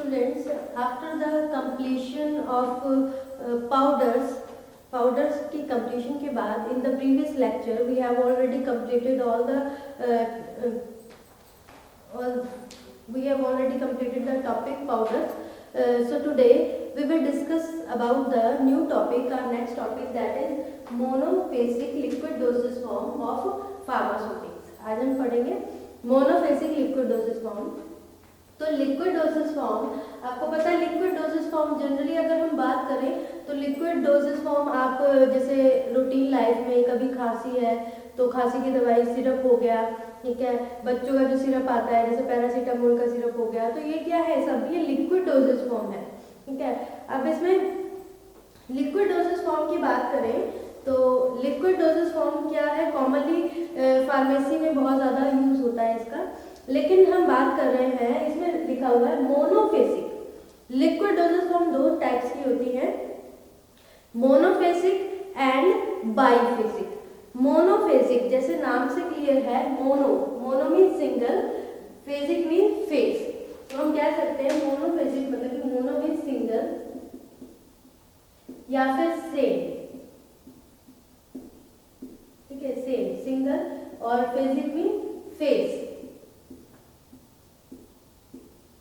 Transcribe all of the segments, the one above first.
students, after the completion of powders की completion के बाद, in the previous lecture we have already completed all the topic powders. So today we will discuss about the new topic, our next topic, that is monophasic liquid dosage form of pharmaceutics. आज हम पढ़ेंगे monophasic liquid dosage form. तो liquid dosage form, आपको पता है liquid dosage form generally अगर हम बात करें तो लिक्विड डोसेज फॉर्म आप जैसे रूटीन लाइफ में कभी खांसी है तो खांसी की दवाई सिरप हो गया, ठीक है, बच्चों का जो सिरप आता है जैसे पैरासीटामोल का सिरप हो गया, तो ये क्या है, सब ये लिक्विड डोसेज फॉर्म है, ठीक है। अब इसमें लिक्विड डोसेज फॉर्म की बात करें तो लिक्विड डोसेज फॉर्म क्या है, कॉमनली फार्मेसी में बहुत ज़्यादा यूज होता है इसका, लेकिन हम बात कर रहे हैं, इसमें लिखा हुआ है मोनोफेसिक। लिक्विड डोसेज फॉर्म दो टाइप्स की होती है, मोनोफेसिक एंड बाइफेसिक। मोनोफेसिक जैसे नाम से क्लियर है, mono mean single, phasic mean phase, तो हम कह सकते हैं मोनोफेसिक मतलब कि मोनो मीन सिंगल या फिर सेम, ठीक है, सेम सिंगल, और फेसिक मीन फेस,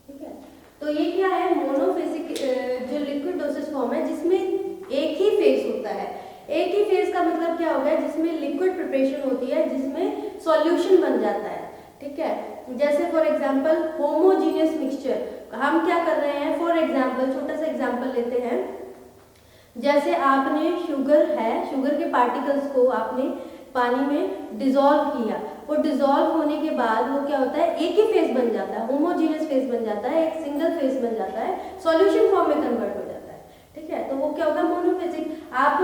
ठीक है। तो ये क्या है, मोनोफेसिक जो लिक्विड डोसेज फॉर्म है जिसमें एक ही फेस होता है। एक ही फेस का मतलब क्या हो गया, जिसमें लिक्विड प्रिपरेशन होती है, जिसमें सॉल्यूशन बन जाता है, ठीक है। जैसे फॉर एग्जांपल होमोजीनियस मिक्सचर, हम क्या कर रहे हैं, फॉर एग्जांपल छोटा सा एग्जांपल लेते हैं, जैसे आपने शुगर है, शुगर के पार्टिकल्स को आपने पानी में डिसॉल्व किया, वो डिसॉल्व होने के बाद वो क्या होता है, एक ही फेस बन जाता है, होमोजीनियस फेस बन जाता है, एक सिंगल फेस बन जाता है, सॉल्यूशन फॉर्म में कन्वर्ट हो जाता है, ठीक है। तो वो क्या होगा, मोनोफेसिक। आप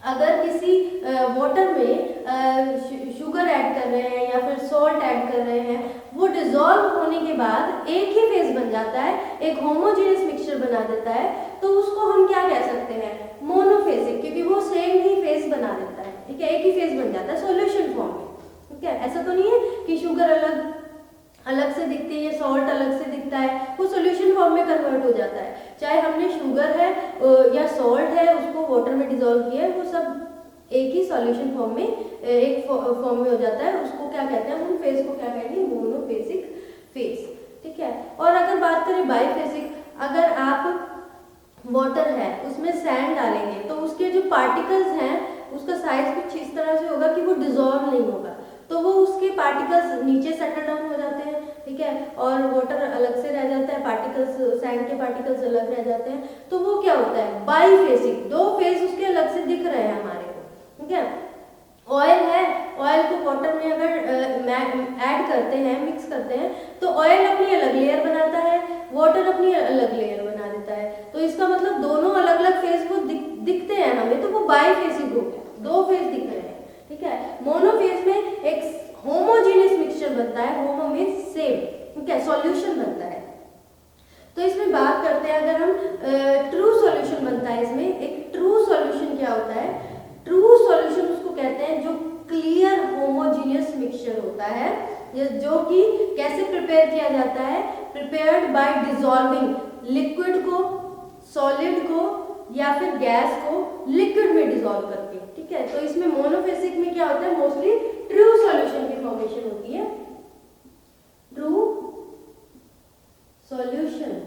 अगर किसी वाटर में शुगर ऐड कर रहे हैं या फिर सॉल्ट ऐड कर रहे हैं, वो डिसॉल्व होने के बाद एक ही फेस बन जाता है, एक होमोजेनियस मिक्सचर बना देता है, तो उसको हम क्या कह सकते हैं, मोनोफेसिक, क्योंकि वो सेम ही फेस बना देता है, ठीक है, एक ही फेस बन जाता है सॉल्यूशन फॉर्म में, ठीक है। ऐसा तो नहीं है कि शुगर अलग से दिखती है, सॉल्ट अलग से दिखता है, वो सॉल्यूशन फॉर्म में कन्वर्ट हो जाता है। चाहे हमने शुगर है या सॉल्ट है उसको वाटर में डिसॉल्व किया है, वो सब एक ही सॉल्यूशन फॉर्म में, एक फॉर्म में हो जाता है, उसको क्या कहते हैं, हम फेस को क्या कहेंगे, मोनोफेसिक फेस, ठीक है। और अगर बात करें बाइफेसिक, अगर आप वाटर है उसमें सैंड डालेंगे तो उसके जो पार्टिकल्स हैं उसका साइज कुछ इस तरह से होगा कि वो डिसॉल्व नहीं होगा, तो वो उसके पार्टिकल्स नीचे सेटल डाउन हो जाते हैं, ठीक है, और वाटर अलग से रह जाता है, पार्टिकल्स सैंड के पार्टिकल्स अलग रह जाते हैं, तो वो क्या होता है, बाइफेसिक, दो फेस उसके अलग से दिख रहे हैं हमारे को, ठीक है। ऑयल है, ऑयल को वाटर में अगर ऐड करते हैं, मिक्स करते हैं, तो ऑयल अपनी अलग लेयर बनाता है, वाटर अपनी अलग लेयर बना देता है, तो इसका मतलब दोनों अलग अलग फेस वो दिखते हैं हमें, तो वो बाइफेसिक हो गया, दो फेस दिख रहे हैं, ठीक है। मोनोफेस में एक होमोजेनियस मिक्सचर बनता है, होमो मींस सेम, ठीक है, सॉल्यूशन बनता है। तो इसमें बात करते हैं, अगर हम ट्रू सॉल्यूशन बनता है, इसमें एक ट्रू सॉल्यूशन क्या होता है, ट्रू सॉल्यूशन उसको कहते हैं जो क्लियर होमोजेनियस मिक्सचर होता है, जो कि कैसे प्रिपेयर किया जाता है, प्रिपेयर्ड बाय डिसॉल्विंग लिक्विड को, सॉलिड को या फिर गैस को लिक्विड में डिसॉल्व करके, ठीक है। तो इसमें मोनोफेसिक में क्या होता है, मोस्टली ट्रू सॉल्यूशन की फॉर्मेशन होती है, ट्रू सॉल्यूशन,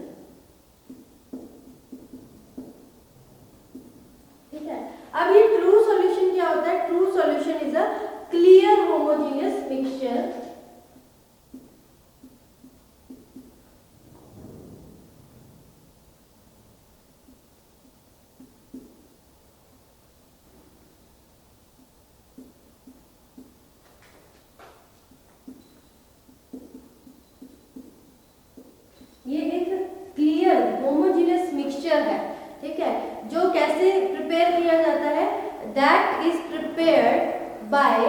ठीक है। अब ये ट्रू सॉल्यूशन क्या होता है, true solution is a clear homogeneous mixture है, ठीक है, जो कैसे प्रिपेयर किया जाता है, that is prepared by,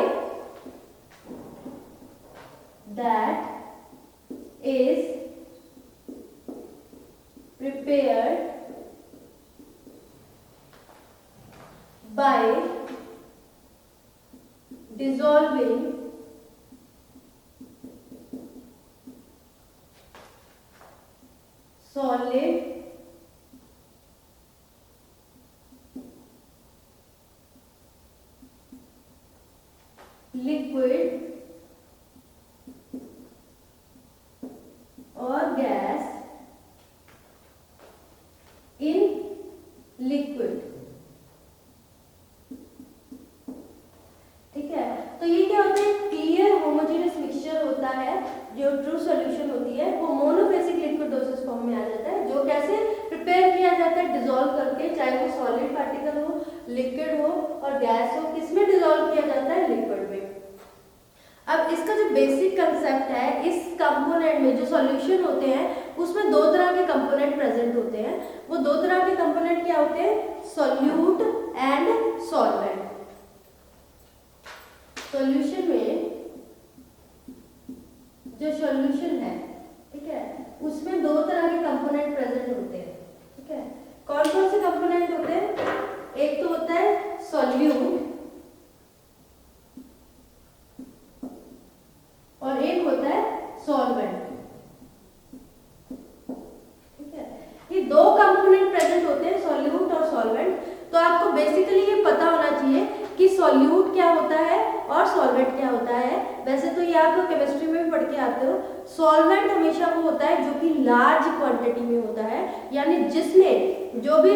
that is prepared by dissolving solid, liquid और गैस इन लिक्विड। ठीक है, तो ये क्या होता है, क्लियर होमोजेनियस मिक्सचर होता है, जो ट्रू सॉल्यूशन होती है वो मोनोफेसिक लिक्विड डोसेज फॉर्म में आ जाता है, जो कैसे प्रिपेयर किया जाता है, डिसॉल्व करके, चाहे वो सॉलिड पार्टिकल हो, लिक्विड हो और गैस हो, किसमें डिसॉल्व किया जाता है, लिक्विड में। अब इसका जो बेसिक कंसेप्ट है, इस कंपोनेंट में जो सॉल्यूशन होते हैं उसमें दो तरह के कंपोनेंट प्रेजेंट होते हैं। वो दो तरह के कंपोनेंट क्या होते हैं, सॉल्यूट एंड सॉल्वेंट। सॉल्यूशन में जो सॉल्यूशन है, ठीक है, उसमें दो तरह के कंपोनेंट प्रेजेंट होते हैं। ठीक है, कौन कौन से कंपोनेंट होते हैं, एक तो होता है सॉल्यूट और एक होता है सॉल्वेंट। ठीक है, ये दो कंपोनेंट प्रेजेंट होते हैं, सॉल्यूट और सॉल्वेंट। तो आपको बेसिकली ये पता होना चाहिए कि सॉल्यूट क्या होता है और सॉल्वेंट क्या होता है। वैसे तो ये आप केमिस्ट्री में भी पढ़ के आते हो। सॉल्वेंट हमेशा वो होता है जो कि लार्ज क्वांटिटी में होता है, यानी जिसमें जो भी,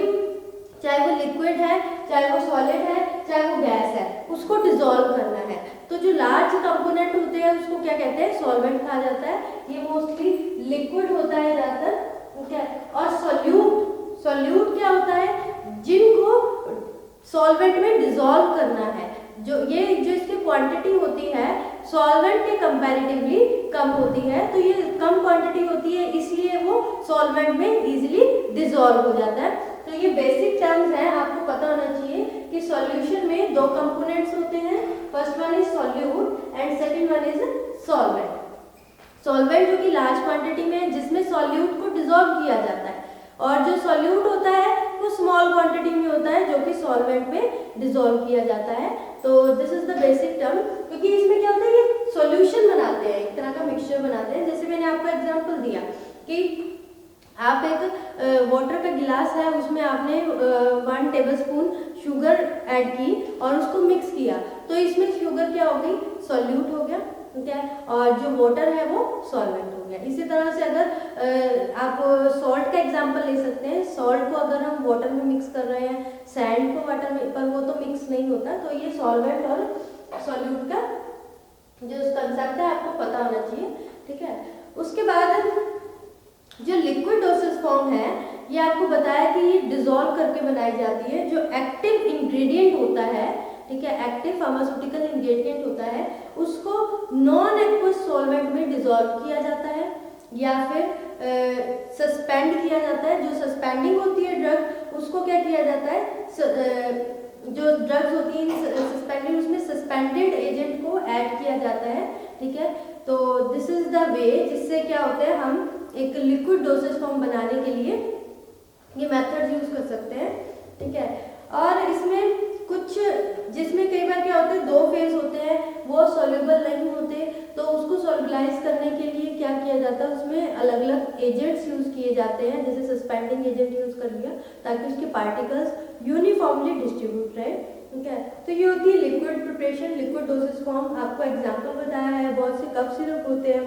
चाहे वो लिक्विड है, चाहे वो सॉलिड है, चाहे वो गैस है, उसको डिसॉल्व करना है। तो जो लार्ज कंपोनेंट होते हैं उसको क्या कहते हैं, सॉल्वेंट कहा जाता है। ये मोस्टली लिक्विड होता है ज्यादातर। ठीक है, और सॉल्यूट क्या होता है, जिनको सॉल्वेंट में डिसॉल्व करना है। जो इसकी क्वांटिटी होती है सॉल्वेंट के कंपैरेटिवली कम होती है, तो ये कम क्वांटिटी होती है, इसलिए वो सॉल्वेंट में इजीली डिसॉल्व हो जाता है। तो ये बेसिक टर्म्स हैं, आपको पता होना चाहिए कि सॉल्यूशन में दो कंपोनेंट्स होते हैं, first one is solute and second one is solvent. Solvent जो कि लार्ज क्वांटिटी में है, जिसमें सॉल्यूट को डिसॉल्व किया जाता है, और जो सॉल्यूट होता है वो स्मॉल क्वांटिटी में होता है, जो कि सॉल्वेंट में डिसॉल्व किया जाता है। तो this is the basic term, क्योंकि इसमें क्या होता है, ये सॉल्यूशन बनाते हैं, एक तरह का मिक्सचर बनाते हैं। जैसे मैंने आपको एग्जांपल दिया कि आप एक वाटर का गिलास है, उसमें आपने 1 टेबलस्पून शुगर ऐड की और उसको मिक्स किया, तो इसमें शुगर क्या हो गई, सॉल्यूट हो गया। ठीक है, और जो वाटर है वो सॉल्वेंट हो गया। इसी तरह से अगर आप सॉल्ट का एग्जांपल ले सकते हैं, सॉल्ट को अगर हम वाटर में मिक्स कर रहे हैं, सैंड को वाटर में, पर वो तो मिक्स नहीं होता, तो ये सॉल्वेंट और सॉल्यूट का जो कंसेप्ट है आपको पता होना चाहिए। ठीक है, उसके बाद जो लिक्विड डोसेज फॉर्म है, ये आपको बताया कि ये डिसॉल्व करके बनाई जाती है। जो एक्टिव इंग्रेडिएंट होता है, ठीक है, एक्टिव फार्मास्यूटिकल इंग्रेडिएंट होता है, उसको नॉन एक्वस सॉल्वेंट में डिसॉल्व किया जाता है या फिर सस्पेंड किया जाता है। जो सस्पेंडिंग होती है ड्रग, उसको क्या किया जाता है, जो ड्रग्स होती है सस्पेंडेड, उसमें सस्पेंडेड एजेंट को ऐड किया जाता है। ठीक है, तो दिस इज द वे जिससे क्या होता है, हम एक लिक्विड डोसेज फॉर्म बनाने के लिए ये मेथड यूज कर सकते हैं। ठीक है, और इसमें कुछ, जिसमें कई बार क्या होता है, दो फेज होते हैं, वो सॉल्युबल नहीं होते, तो उसको सॉल्युबलाइज करने के लिए क्या किया जाता है, उसमें अलग अलग एजेंट्स यूज किए जाते हैं। जैसे सस्पेंडिंग एजेंट यूज कर लिया ताकि उसके पार्टिकल्स यूनिफॉर्मली डिस्ट्रीब्यूट रहे। ठीक है, तो ये होती है liquid preparation, liquid dosage form. आपको एग्जाम्पल बताया है, बहुत से कफ सिरप होते हैं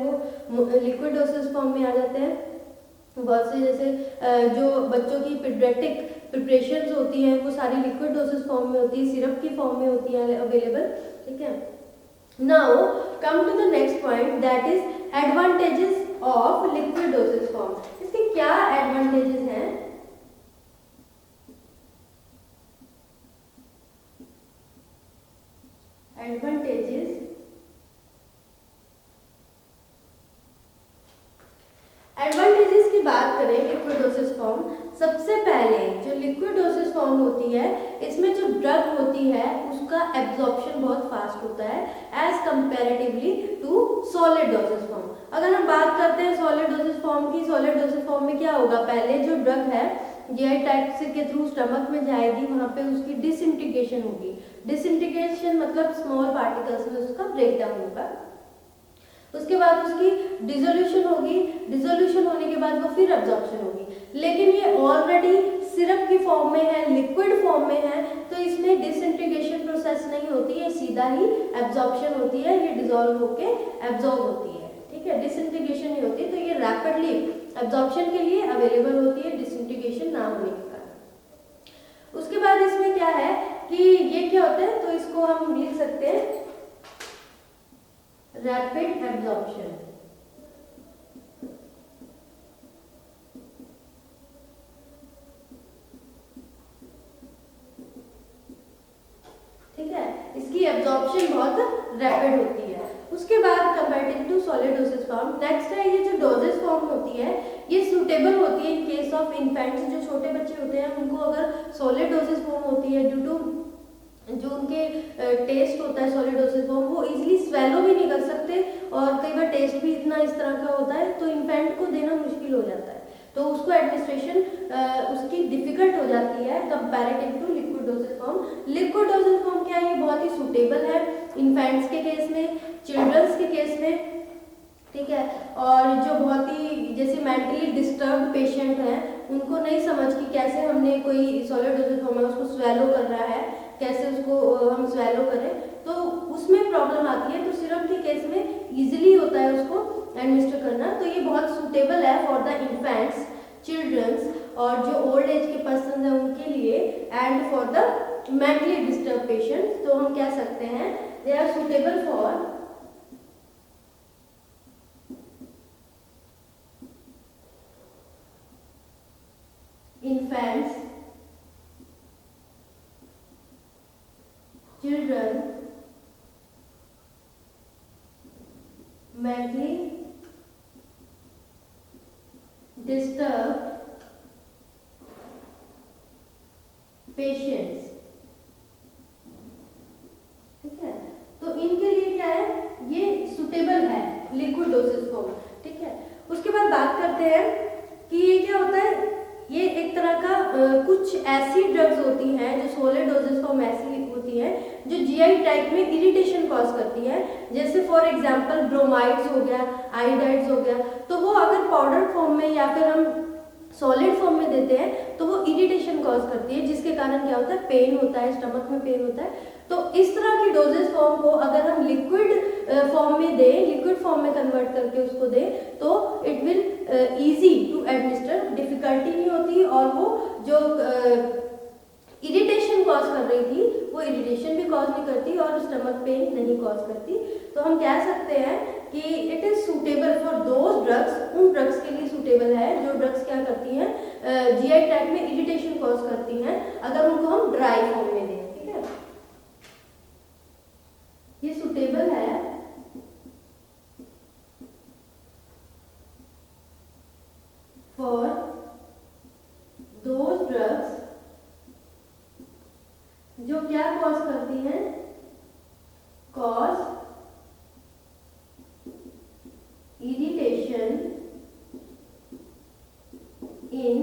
वो लिक्विड डोसेज फॉर्म में आ जाते हैं। बहुत से जैसे जो बच्चों की पीडियाट्रिक प्रिपरेशंस होती हैं, वो सारी लिक्विड डोसेज फॉर्म में होती है, सिरप की फॉर्म में होती है अवेलेबल। ठीक है, now come to the next point, that is advantages of liquid dosage form. इसके क्या एडवांटेजेस हैं? एडवांटेजेस की बात करें लिक्विड डोसेज फॉर्म, सबसे पहले जो लिक्विड डोसेज फॉर्म होती है, इसमें जो ड्रग होती है उसका एब्जॉर्प्शन बहुत फास्ट होता है as comparatively to solid dosage form. अगर हम बात करते हैं सॉलिड डोसेज फॉर्म की, सॉलिड डोसेज फॉर्म में क्या होगा, पहले जो ड्रग है जीआई ट्रैक्ट के थ्रू स्टमक में जाएगी, वहां पे उसकी डिसइंटीग्रेशन होगी। डिसइंटीग्रेशन मतलब स्मॉल पार्टिकल्स में उसका ब्रेकडाउन होगा। उसके बाद उसकी डिसोल्यूशन होगी, डिसोल्यूशन होने के बाद वो फिर एब्जॉर्प्शन होगी। लेकिन ये ऑलरेडी सिरप की फॉर्म में है, लिक्विड फॉर्म में है, तो इसमें डिसइंटीग्रेशन प्रोसेस नहीं होती है, सीधा ही एब्जॉर्प्शन होती है, ये डिसॉल्व होके एब्जॉर्ब होती है, ठीक है, डिसइंटीग्रेशन नहीं होती। तो ये रैपिडली एब्जॉर्प्शन के लिए अवेलेबल होती है, डिसइंटीग्रेशन ना होने के कारण। उसके बाद इसमें क्या है कि ये क्या होता है, तो इसको हम लिख सकते हैं रैपिड एब्जॉर्प्शन। ठीक है, इसकी एब्जॉर्प्शन बहुत रैपिड होती है। उसके बाद compared to solid dosage form, next है ये जो डोजेज फॉर्म होती है ये सूटेबल होती है इन केस ऑफ इन्फेंट्स, जो छोटे बच्चे होते हैं उनको अगर सॉलिड डोसेज फॉर्म होती है ड्यू टू जो उनके टेस्ट होता है सॉलिड डोसेज फॉर्म, वो इजीली स्वेलो भी नहीं कर सकते और कई बार टेस्ट भी इतना इस तरह का होता है तो इन्फेंट को देना मुश्किल हो जाता है, तो उसको एडमिनिस्ट्रेशन उसकी डिफिकल्ट हो जाती है comparative to liquid dosage form. Liquid dosage form क्या है, ये बहुत ही सूटेबल है इन्फेंट्स के केस में, चिल्ड्रंस के केस में, ठीक है, और जो बहुत ही जैसे मेंटली डिस्टर्ब पेशेंट हैं उनको नहीं समझ कि कैसे हमने कोई सॉलिड डोसेज फॉर्म है उसको स्वेलो कर रहा है, कैसे उसको हम स्वेलो करें, तो उसमें प्रॉब्लम आती है। तो सिरप के केस में इजीली होता है उसको एडमिनिस्टर करना, तो ये बहुत सूटेबल है फॉर द इन्फेंट्स, चिल्ड्रंस और जो ओल्ड एज के पर्सन है उनके लिए, and for the mentally disturb patients. तो हम कह सकते हैं they are suitable for infants, children, mentally disturbed patients, ठीक है, तो इनके लिए क्या है, ये सुटेबल है लिक्विड डोसेज फॉर्म, ठीक है। उसके बाद बात करते हैं कि ये क्या होता है, ये एक तरह का कुछ ऐसी ड्रग्स होती हैं जो सॉलिड डोजेज फॉर्म ऐसी होती हैं जो जीआई ट्रैक्ट में इरिटेशन कॉज करती है, जैसे फॉर एग्जांपल ब्रोमाइड्स हो गया, आयोडाइड्स हो गया, तो वो अगर पाउडर फॉर्म में या फिर हम सॉलिड फॉर्म में देते हैं तो वो इरिटेशन कॉज करती है, जिसके कारण क्या होता है, पेन होता है, स्टमक में पेन होता है। तो इस तरह की डोजेज फॉर्म को अगर हम लिक्विड फॉर्म में दें, लिक्विड फॉर्म में कन्वर्ट करके उसको दें, तो it will easy to administer, difficulty नहीं होती, और वो जो इरिटेशन कॉज कर रही थी वो इरिटेशन भी कॉज नहीं करती और स्टमक पेन नहीं कॉज करती। तो हम कह सकते हैं कि it is suitable for those drugs, उन ड्रग्स के लिए सूटेबल है जो ड्रग्स क्या करती हैं, जीआई ट्रैक्ट में इरिटेशन कॉज करती हैं, अगर उनको हम ड्राई फॉर्म में दें, ठीक है, ये सूटेबल है फॉर दोज ड्रग्स जो क्या कॉज करती हैं, कॉज इरिटेशन इन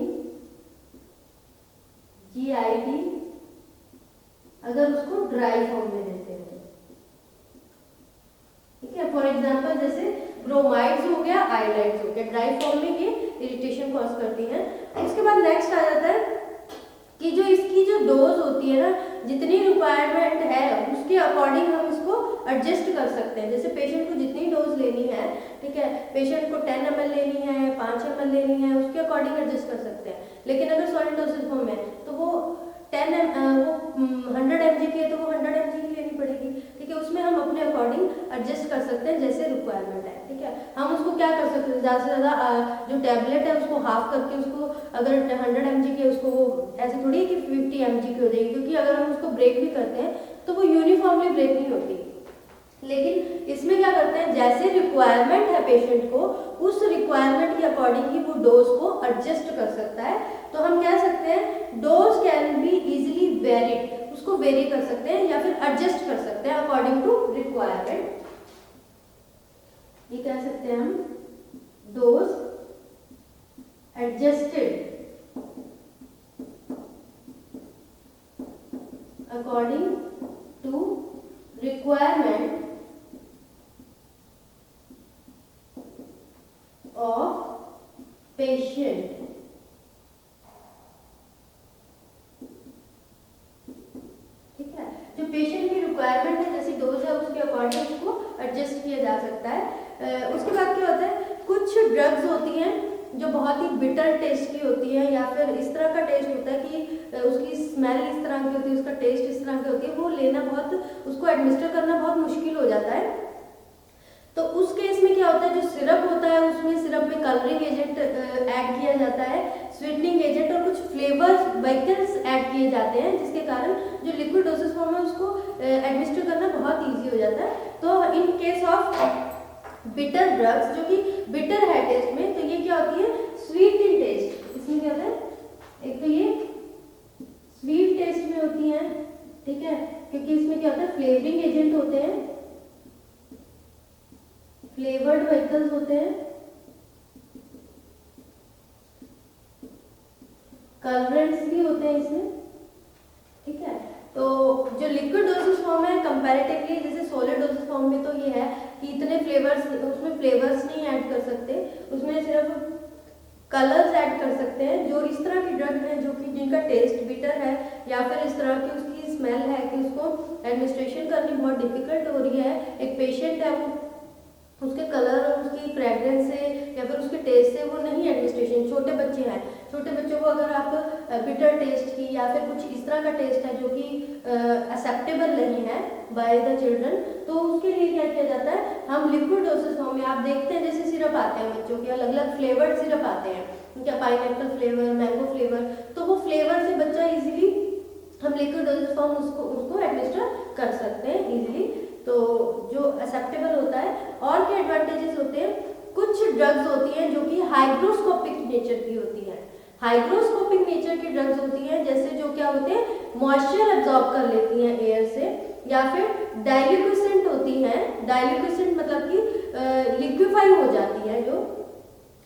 जीआईटी, अगर उसको ड्राई फॉर्म में देते हैं, ठीक है। फॉर एग्जांपल जैसे ब्रोमाइड्स हो गया, आयोडाइड्स हो गया, ड्राई फॉर्म में ये इरिटेशन कॉज करती हैं। उसके बाद नेक्स्ट आ जाता है कि जो इसकी जो डोज होती है ना, जितनी रिक्वायरमेंट है उसके अकॉर्डिंग हम इसको एडजस्ट कर सकते हैं। जैसे पेशेंट को जितनी डोज लेनी है, ठीक है, पेशेंट को 10 ml लेनी है, 5 ml लेनी है, उसके अकॉर्डिंग एडजस्ट कर सकते हैं। लेकिन अगर सॉलिड डोसेज फॉर्म है तो वो 100 mg की है तो वो 100 mg की लेनी पड़ेगी, ठीक है, उसमें हम अपने अकॉर्डिंग एडजस्ट कर सकते हैं जैसे रिक्वायरमेंट है, ठीक है। हम उसको क्या कर सकते हैं, ज़्यादा से ज़्यादा जो टैबलेट है उसको हाफ करके उसको, अगर 100 mg की है उसको वो ऐसे थोड़ी है कि 50 mg की हो जाएगी, क्योंकि अगर हम उसको ब्रेक भी करते हैं तो वो यूनिफॉर्मली ब्रेक नहीं होती। लेकिन इसमें क्या करते हैं, जैसे रिक्वायरमेंट है पेशेंट को, उस रिक्वायरमेंट के अकॉर्डिंग ही वो डोज को एडजस्ट कर सकता है। तो हम कह सकते हैं dose can be easily varied, उसको वेरी कर सकते हैं या फिर एडजस्ट कर सकते हैं अकॉर्डिंग टू रिक्वायरमेंट। ये कह सकते हैं हम dose adjusted according to requirement patient जो पेशेंट की रिक्वायरमेंट है, जैसी डोज है उसके अकॉर्डिंग उसको एडजस्ट किया जा सकता है। उसके बाद क्या होता है, कुछ ड्रग्स होती हैं जो बहुत ही बिटर टेस्ट की होती है, या फिर इस तरह का टेस्ट होता है कि उसकी स्मेल इस तरह की होती है, उसका टेस्ट इस तरह की होती है, वो लेना बहुत, उसको एडमिनिस्टर करना बहुत मुश्किल हो जाता है। तो उस केस में क्या होता है, जो सिरप होता है उसमें सिरप में कलरिंग एजेंट ऐड किया जाता है, स्वीटनिंग एजेंट और कुछ फ्लेवर्स व्हीकल्स ऐड किए जाते हैं, जिसके कारण जो लिक्विड डोसेज फॉर्म है उसको एडमिनिस्टर करना बहुत ईजी हो जाता है। तो in case of bitter drugs, जो कि बिटर है टेस्ट में, तो ये क्या होती है, स्वीट इन टेस्ट। इसमें क्या होता है, एक तो ये स्वीट टेस्ट में होती है, ठीक है, क्योंकि इसमें क्या होता है, फ्लेवरिंग एजेंट होते हैं, फ्लेवर्ड व्हीकल्स होते हैं, कलरेंट्स भी होते हैं इसमें, ठीक है। तो जो लिक्विड डोसेज फॉर्म है कंपैरेटिवली जैसे सॉलिड डोसेज फॉर्म में, तो ये है कि इतने फ्लेवर्स, उसमें फ्लेवर्स नहीं ऐड कर सकते, उसमें सिर्फ कलर्स ऐड कर सकते हैं। जो इस तरह की ड्रग है जो कि जिनका टेस्ट बिटर है, या फिर इस तरह की उसकी स्मेल है कि उसको एडमिनिस्ट्रेशन करनी बहुत डिफिकल्ट हो रही है, एक पेशेंट है वो उसके कलर और उसकी फ्रेग्रेंस से या फिर उसके टेस्ट से वो नहीं एडमिनिस्ट्रेशन, छोटे बच्चे हैं, छोटे बच्चों को अगर आप बिटर टेस्ट की या फिर कुछ इस तरह का टेस्ट है जो कि एक्सेप्टेबल नहीं है बाय द चिल्ड्रन, तो उसके लिए क्या किया जाता है, हम लिक्विड डोसेज फॉर्म में, आप देखते हैं जैसे सिरप आते हैं बच्चों के, अलग अलग फ्लेवर्ड सिरप आते हैं, क्या पाइनएप्पल फ्लेवर, मैंगो फ्लेवर, तो वो फ्लेवर से बच्चा इजीली, हम लिक्विड डोसेज फॉर्म उसको एडमिनिस्टर कर सकते हैं इजीली, तो जो एक्सेप्टेबल होता है। और क्या एडवांटेजेस होते हैं, कुछ ड्रग्स होती हैं जो कि हाइग्रोस्कोपिक नेचर की होती है, हाइग्रोस्कोपिक नेचर की ड्रग्स होती हैं, जैसे जो क्या होते हैं, मॉइस्चर एब्जॉर्ब कर लेती हैं एयर से, या फिर डाइल्यूसेंट होती हैं, डाइल्यूसेंट मतलब कि लिक्विफाई हो जाती है, जो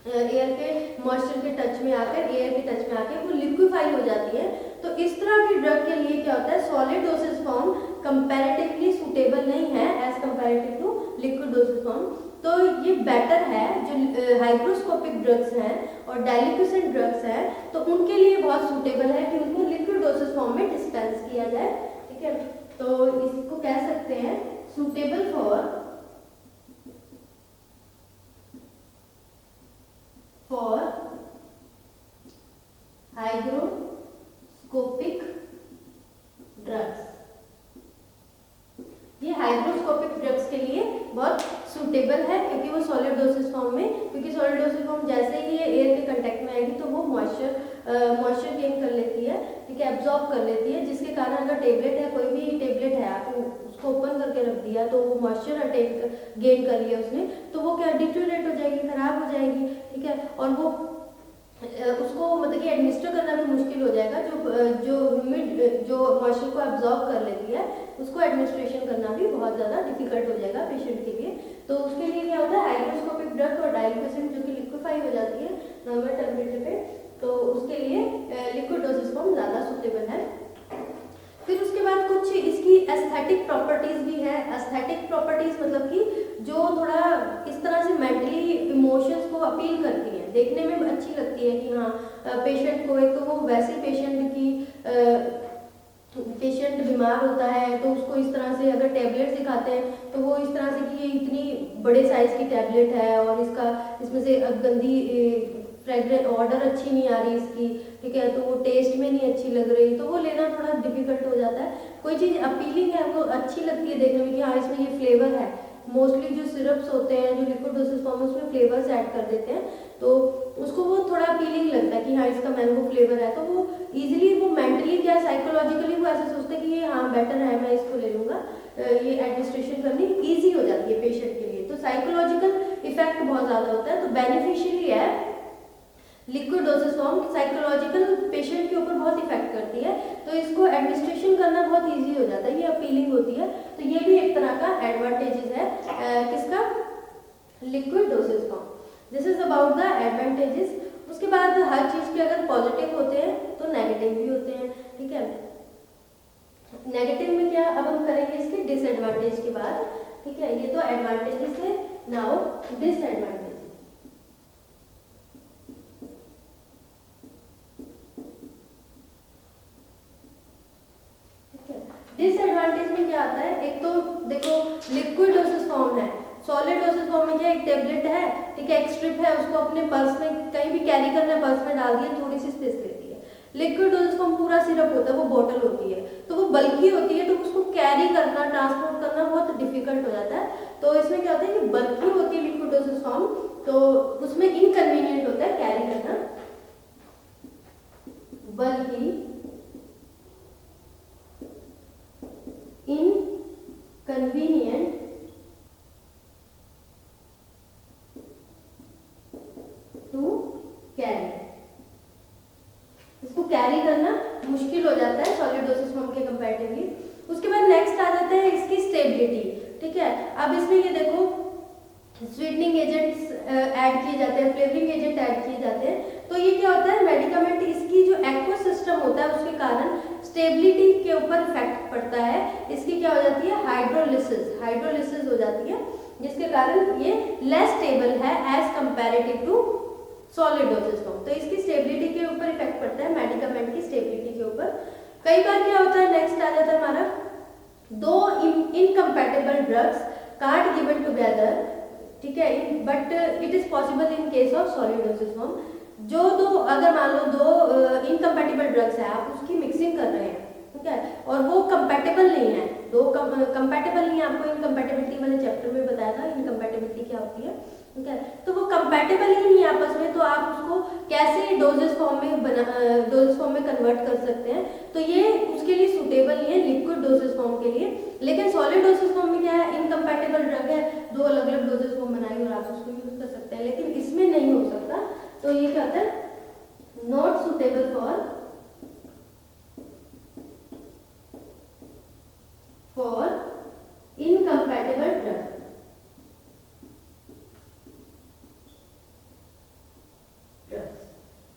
एयर के मॉइस्चर के टच में आकर, एयर के टच में आकर वो लिक्विफाई हो जाती है। तो इस तरह की ड्रग के लिए क्या होता है, solid dosage form comparatively suitable नहीं है as comparative to liquid dosage form. तो ये बेटर है, जो हाइग्रोस्कोपिक ड्रग्स हैं और डाइल्यूसेंट ड्रग्स हैं, तो उनके लिए बहुत सूटेबल है कि उनको लिक्विड डोसेज फॉर्म में डिस्पेंस किया जाए, ठीक है। तो इसको कह सकते हैं सूटेबल फॉर हाइग्रोस्कोपिक ड्रग्स। ये हाइग्रोस्कोपिक ड्रग्स के लिए बहुत सूटेबल है, क्योंकि वो सॉलिड डोसेज फॉर्म में, क्योंकि सॉलिड डोसेज फॉर्म जैसे ही ये एयर के कांटेक्ट में आएगी तो वो मॉइस्चर गेन कर लेती है, ठीक है, एब्जॉर्ब कर लेती है, जिसके कारण अगर टेबलेट है, कोई भी टेबलेट है, आपको उसको ओपन करके रख दिया तो वो मॉइस्चर गेन कर लिया उसने, तो वो क्या डिटोरेट हो जाएगी, खराब हो जाएगी, ठीक है, और वो उसको मतलब कि एडमिनिस्टर करना भी मुश्किल हो जाएगा, जो मॉइस्चर को एब्जॉर्ब कर लेती है उसको एडमिनिस्ट्रेशन करना भी बहुत ज़्यादा डिफिकल्ट हो जाएगा पेशेंट के लिए। तो उसके लिए क्या होता है, हाइग्रोस्कोपिक ड्रग और डाइल्यूसेंट जो कि लिक्विफाई हो जाती है नॉर्मल टेम्परेचर पे, तो उसके लिए लिक्विड डोसेज फॉर्म ज़्यादा सूटेबल है। फिर उसके बाद कुछ इसकी एस्थेटिक प्रॉपर्टीज भी है। एस्थेटिक प्रॉपर्टीज मतलब कि जो थोड़ा इस तरह से मेंटली इमोशंस को अपील करती हैं, देखने में अच्छी लगती है कि हाँ पेशेंट को, एक तो वो वैसे पेशेंट की पेशेंट बीमार होता है तो उसको इस तरह से अगर टैबलेट दिखाते हैं तो वो इस तरह से कि ये इतनी बड़े साइज की टैबलेट है और इसमें से गंदी फ्रेग्रेंस ऑर्डर अच्छी नहीं आ रही इसकी, ठीक है, तो वो टेस्ट में नहीं अच्छी लग रही, तो वो लेना थोड़ा डिफिकल्ट हो जाता है। कोई चीज़ अपीलिंग है, वो अच्छी लगती है देखने में कि हाँ इसमें ये फ्लेवर है, मोस्टली जो सिरप्स होते हैं, जो लिक्विड डोसेज फॉर्म उसमें फ्लेवर्स ऐड कर देते हैं, तो उसको वो थोड़ा अपीलिंग लगता है कि हाँ इसका मैंगो फ्लेवर है, तो वो इजीली, वो मेंटली क्या साइकोलॉजिकली वो ऐसे सोचते हैं कि ये हाँ बेटर है, मैं इसको ले लूँगा, ये एडमिनिस्ट्रेशन करनी ईजी हो जाती है पेशेंट के लिए, तो साइकोलॉजिकल इफेक्ट बहुत ज़्यादा होता है, तो बेनिफिशियली है liquid dosage form, psychological patient के ऊपर बहुत इफेक्ट करती है, तो इसको एडमिनिस्ट्रेशन करना बहुत इजी हो जाता है, ये अपीलिंग होती है, तो ये भी एक तरह का एडवांटेजेस है किसका, liquid dosage form. This is about the advantages. उसके बाद हर चीज़ के अगर पॉजिटिव होते हैं तो नेगेटिव भी होते हैं, ठीक है। नेगेटिव में क्या, अब हम करेंगे इसके डिसएडवांटेज के बाद, ठीक है, ये तो एडवांटेजेस है, now disadvantage. Solid dosage form में क्या, एक टेबलेट है, ठीक है, एक स्ट्रिप है, उसको अपने पर्स में कहीं भी कैरी करना है, पर्स में डाल दिया, थोड़ी सी स्पेस लेती है। लिक्विड डोसेज फॉर्म पूरा सिरप होता है, वो बॉटल होती है, तो वो बल्की होती है, तो उसको कैरी करना, ट्रांसपोर्ट करना बहुत डिफिकल्ट हो जाता है। तो इसमें क्या होता है कि बल्की होती है लिक्विड डोसेज फॉर्म, तो उसमें इनकन्वीनियंट होता है कैरी करना, बल्कि इनकन्वीनियंट टू कैरी, इसको कैरी करना मुश्किल हो जाता है सॉलिड डोसेज फॉर्म के कंपैरेटिवली। उसके बाद नेक्स्ट आ जाता है इसकी स्टेबिलिटी, ठीक है। अब इसमें ये देखो स्वीटनिंग एजेंट्स ऐड किए जाते हैं, फ्लेवरिंग एजेंट ऐड किए जाते हैं, तो ये क्या होता है, मेडिकामेंट इसकी जो एक्वस सिस्टम होता है उसके कारण स्टेबिलिटी के ऊपर इफेक्ट पड़ता है। इसकी क्या हो जाती है, हाइड्रोलिसिस हो जाती है, जिसके कारण ये लेस स्टेबल है as comparative to solid dosage form. तो इसकी स्टेबिलिटी के ऊपर इफेक्ट पड़ता है, मेडिकामेंट की स्टेबिलिटी के ऊपर। कई बार क्या होता है, नेक्स्ट आ जाता है हमारा, दो incompatible drugs can't given together, ठीक है, but it is possible in case of solid dosage form. जो दो, अगर मान लो दो इनकम्पैटिबल ड्रग्स है, आप उसकी मिक्सिंग कर रहे हैं, ठीक है, और वो कंपैटिबल नहीं है, दो कंपैटिबल नहीं है, आपको इनकम्पैटिबिलिटी वाले चैप्टर में बताया था इनकम्पैटिबिलिटी क्या होती है, ठीक है, तो वो कंपैटिबल ही नहीं है आपस में, तो आप उसको कैसे डोजेस फॉर्म में कन्वर्ट कर सकते हैं, तो ये उसके लिए सूटेबल नहीं है लिक्विड डोजेस फॉर्म के लिए। लेकिन सॉलिड डोजेस फॉर्म में क्या है, इनकम्पैटिबल ड्रग है, दो अलग अलग डोजेस फॉर्म बनाएंगे और आप उसको यूज कर सकते हैं, लेकिन इसमें नहीं हो सकता, तो ये क्या होता है, not suitable for incompatible drug.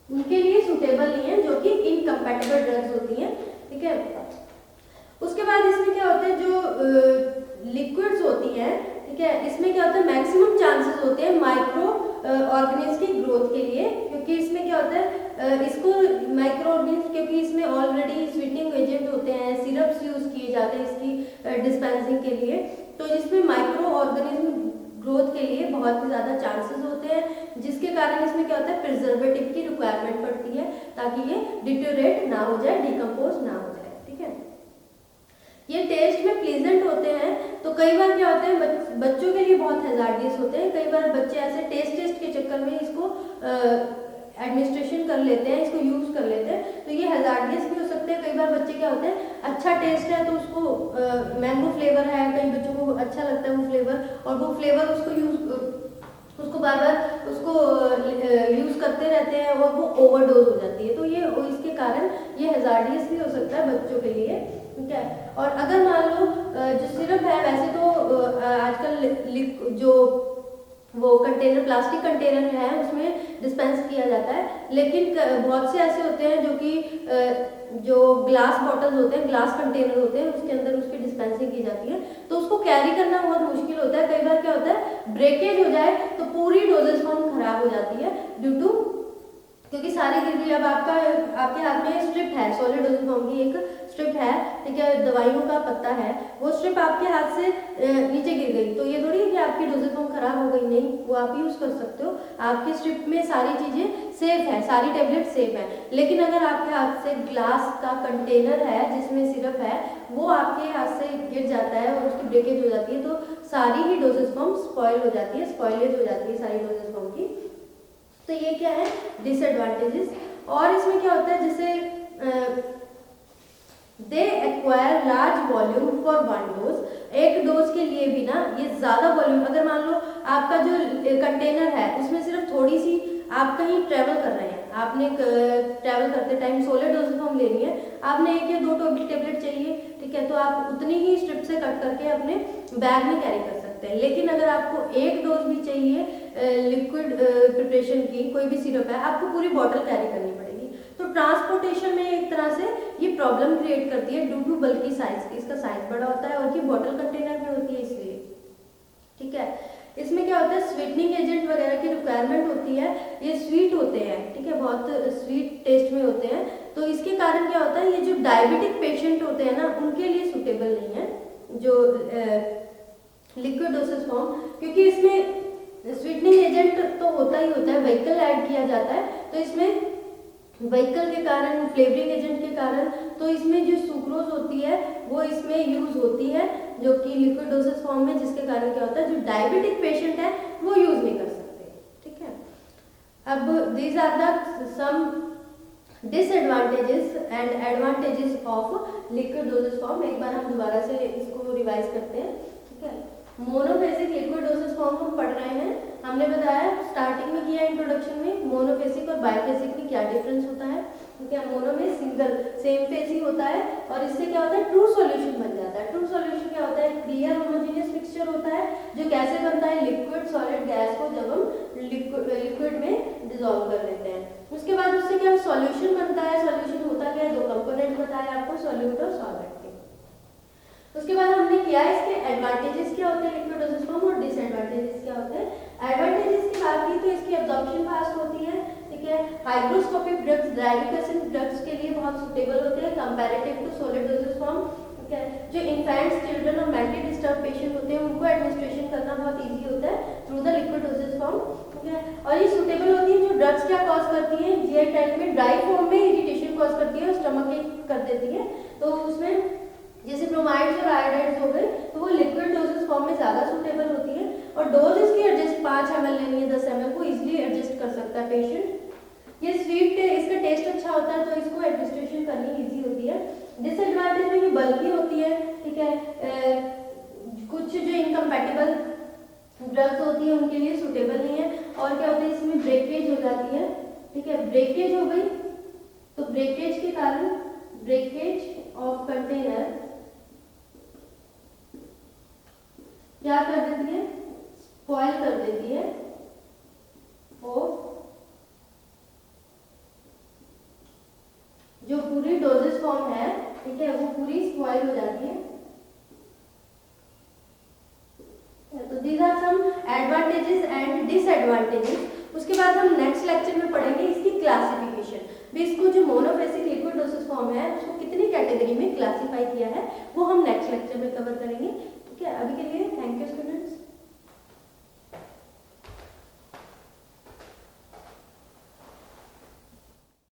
उनके लिए सुटेबल नहीं है जो कि इनकम्पैटिबल ड्रग्स होती हैं, ठीक है। उसके बाद इसमें क्या होता है, जो लिक्विड्स होती हैं, ठीक है, इसमें क्या होता है, मैक्सिमम चांसेस होते हैं माइक्रो ऑर्गेनिज्म की ग्रोथ के लिए, क्योंकि इसमें क्या होता है, इसको माइक्रो ऑर्गेनिज्म, क्योंकि इसमें ऑलरेडी स्वीटनिंग एजेंट होते हैं, सिरप्स यूज किए जाते हैं इसकी डिस्पेंसिंग के लिए, तो इसमें माइक्रो ऑर्गेनिज्म ग्रोथ के लिए बहुत ही ज़्यादा चांसेस होते हैं, जिसके कारण इसमें क्या होता है, प्रिजर्वेटिव की रिक्वायरमेंट पड़ती है ताकि ये डिटोरेट ना हो जाए, डिकम्पोज ना हो जाए, ठीक है। ये टेस्ट में प्लीजेंट होते हैं, तो कई बार क्या होते हैं, बच्चों के लिए बहुत हैजार्डियस होते हैं, कई बार बच्चे ऐसे टेस्ट के चक्कर में इसको एडमिनिस्ट्रेशन कर लेते हैं, इसको यूज कर लेते हैं, तो ये हैजार्डियस भी हो सकते हैं। कई बार बच्चे क्या होते हैं, अच्छा टेस्ट है तो उसको मैंगो फ्लेवर है, कई बच्चों को अच्छा लगता है वो फ्लेवर, और वो फ्लेवर उसको बार बार उसको यूज करते रहते हैं और वो ओवरडोज हो जाती है, तो ये इसके कारण ये हैजार्डियस भी हो सकता है बच्चों के लिए, ठीक है। और अगर मान लो जो सिरप है, वैसे तो आजकल जो वो कंटेनर, प्लास्टिक कंटेनर है उसमें डिस्पेंस किया जाता है, लेकिन बहुत से ऐसे होते हैं जो कि जो ग्लास बॉटल्स होते हैं, ग्लास कंटेनर होते हैं, उसके अंदर उसकी डिस्पेंसिंग की जाती है, तो उसको कैरी करना बहुत मुश्किल होता है। कई बार क्या होता है, ब्रेकेज हो जाए तो पूरी डोजेस फॉर्म खराब हो जाती है ड्यू टू, क्योंकि सारी गिर गई। अब आपके हाथ में स्ट्रिप है, सॉलिड डोजेज फॉर्म की एक स्ट्रिप है, ठीक है, दवाइयों का पत्ता है, वो स्ट्रिप आपके हाथ से नीचे गिर गई, तो ये थोड़ी है कि आपकी डोजेज फॉर्म खराब हो गई, नहीं, वो आप यूज कर सकते हो, आपकी स्ट्रिप में सारी चीजें सेफ है, सारी टेबलेट सेफ है। लेकिन अगर आपके हाथ से ग्लास का कंटेनर है जिसमें सिरप है, वो आपके हाथ से गिर जाता है और उसकी ब्रेकेज हो जाती है, तो सारी ही डोजेज फॉर्म स्पॉइल हो जाती है, स्पॉइलेज हो जाती है सारी डोजेज फॉर्म की। तो ये क्या है, डिसएडवांटेजेस। और इसमें क्या होता है, जैसे they acquire large volume for one dose, एक डोज के लिए भी ना ये ज्यादा वॉल्यूम, अगर मान लो आपका जो कंटेनर है उसमें सिर्फ थोड़ी सी, आप कहीं ट्रेवल कर रहे हैं, आपने ट्रैवल करते टाइम सॉलिड डोजेज फॉर्म लेनी है, आपने 1 या 2 टेबलेट चाहिए, ठीक है, तो आप उतनी ही स्ट्रिप से कट करके अपने बैग में कैरी कर सकते हैं। लेकिन अगर आपको 1 डोज भी चाहिए लिक्विड प्रिपरेशन की, कोई भी सिरप है, आपको पूरी बॉटल कैरी करनी पड़ेगी, तो ट्रांसपोर्टेशन में एक तरह से ये प्रॉब्लम क्रिएट करती है ड्यू टू बल्कि साइज, इसका साइज बड़ा होता है और ये बॉटल कंटेनर में होती है इसलिए, ठीक है। इसमें क्या होता है, स्वीटनिंग एजेंट वगैरह की रिक्वायरमेंट होती है, ये स्वीट होते हैं, ठीक है, बहुत स्वीट टेस्ट में होते हैं, तो इसके कारण क्या होता है, ये जो डायबिटिक पेशेंट होते हैं ना, उनके लिए सुटेबल नहीं है, जो लिक्विड डोसेज फॉर्म, क्योंकि इसमें स्वीटनिंग एजेंट तो होता ही होता है, व्हीकल ऐड किया जाता है, तो इसमें व्हीकल के कारण, फ्लेवरिंग एजेंट के कारण, तो इसमें जो सुक्रोज होती है वो इसमें यूज होती है, जो कि लिक्विड डोसेज फॉर्म में, जिसके कारण क्या होता है, जो डायबिटिक पेशेंट है वो यूज नहीं कर सकते। ठीक है, अब these are the some disadvantages and advantages of liquid dosage form. एक बार हम दोबारा से इसको रिवाइज करते हैं। ठीक है, मोनोफेसिक लिक्विड डोसेज फॉर्म हम पढ़ रहे हैं। हमने बताया स्टार्टिंग में किया इंट्रोडक्शन में, मोनोफेसिक और बाइफेसिक में क्या डिफरेंस होता है। ठीक है, मोनो में सिंगल सेम फेस ही होता है और इससे क्या होता है, ट्रू सॉल्यूशन बन जाता है। ट्रू सॉल्यूशन क्या होता है, क्लियर होमोजेनियस मिक्सचर होता है, जो कैसे बनता है, लिक्विड सॉलिड गैस को जब हम लिक्विड में डिसॉल्व कर लेते हैं। उसके बाद उससे क्या सॉल्यूशन बनता है। सॉल्यूशन होता क्या है, दो कंपोनेंट बताया आपको, सॉल्यूट और सॉल्वेंट के। उसके बाद हमने किया इसके एडवांटेजेस क्या होते हैं लिक्विड डोसेज फॉर्म और डिसएडवांटेजेस क्या होते हैं। एडवांटेजेस की बात की तो इसकी एब्जॉर्प्शन फास्ट होती है। ठीक है, हाइग्रोस्कोपिक ड्रग्स, डाइल्यूकेशन ड्रग्स के लिए बहुत सुटेबल होते हैं comparative to solid dosage form. ठीक है, जो इन्फेंट्स, चिल्ड्रन और मेंटली डिस्टर्ब पेशेंट होते हैं उनको एडमिनिस्ट्रेशन करना बहुत ईजी होता है through the liquid dosage form. ठीक है, और ये सुटेबल होती है। जो ड्रग्स क्या कॉज करती है, जीआई ट्रैक्ट में ड्राई फॉर्म में इरिटेशन कॉज करती है और स्टमक एक कर देती है, तो उसमें जैसे ब्रोमाइड्स और आयोडाइड्स हो गए, तो वो लिक्विड डोसेज फॉर्म में ज़्यादा सुटेबल होती है और डोज इसकी एडजस्ट 5 ml लेनी है 10 ml को इजीली एडजस्ट कर सकता है पेशेंट। ये स्वीट, इसका टेस्ट अच्छा होता है तो इसको एडमिनिस्ट्रेशन करनी इजी होती है। डिसएडवांटेज में ये बल्की होती है। ठीक है, कुछ जो इनकम्पैटिबल ड्रग्स होती है उनके लिए सुटेबल नहीं है। और क्या होता है, इसमें ब्रेकेज हो जाती है। ठीक है, ब्रेकेज हो गई तो ब्रेकेज के कारण, ब्रेकेज ऑफ कंटेनर क्या कर देती है, स्पॉइल कर देती है ऑफ जो पूरी डोजेज फॉर्म है। ठीक है, वो पूरी स्पॉइल हो जाती है। तो these are some advantages and disadvantages. उसके बाद हम नेक्स्ट लेक्चर में पढ़ेंगे इसकी क्लासिफिकेशन भी, इसको जो मोनोफेसिक लिक्विड डोसेज फॉर्म है उसको कितनी कैटेगरी में क्लासिफाई किया है वो हम नेक्स्ट लेक्चर में कवर करेंगे। ठीक है, अभी के लिए थैंक यू स्टूडेंट।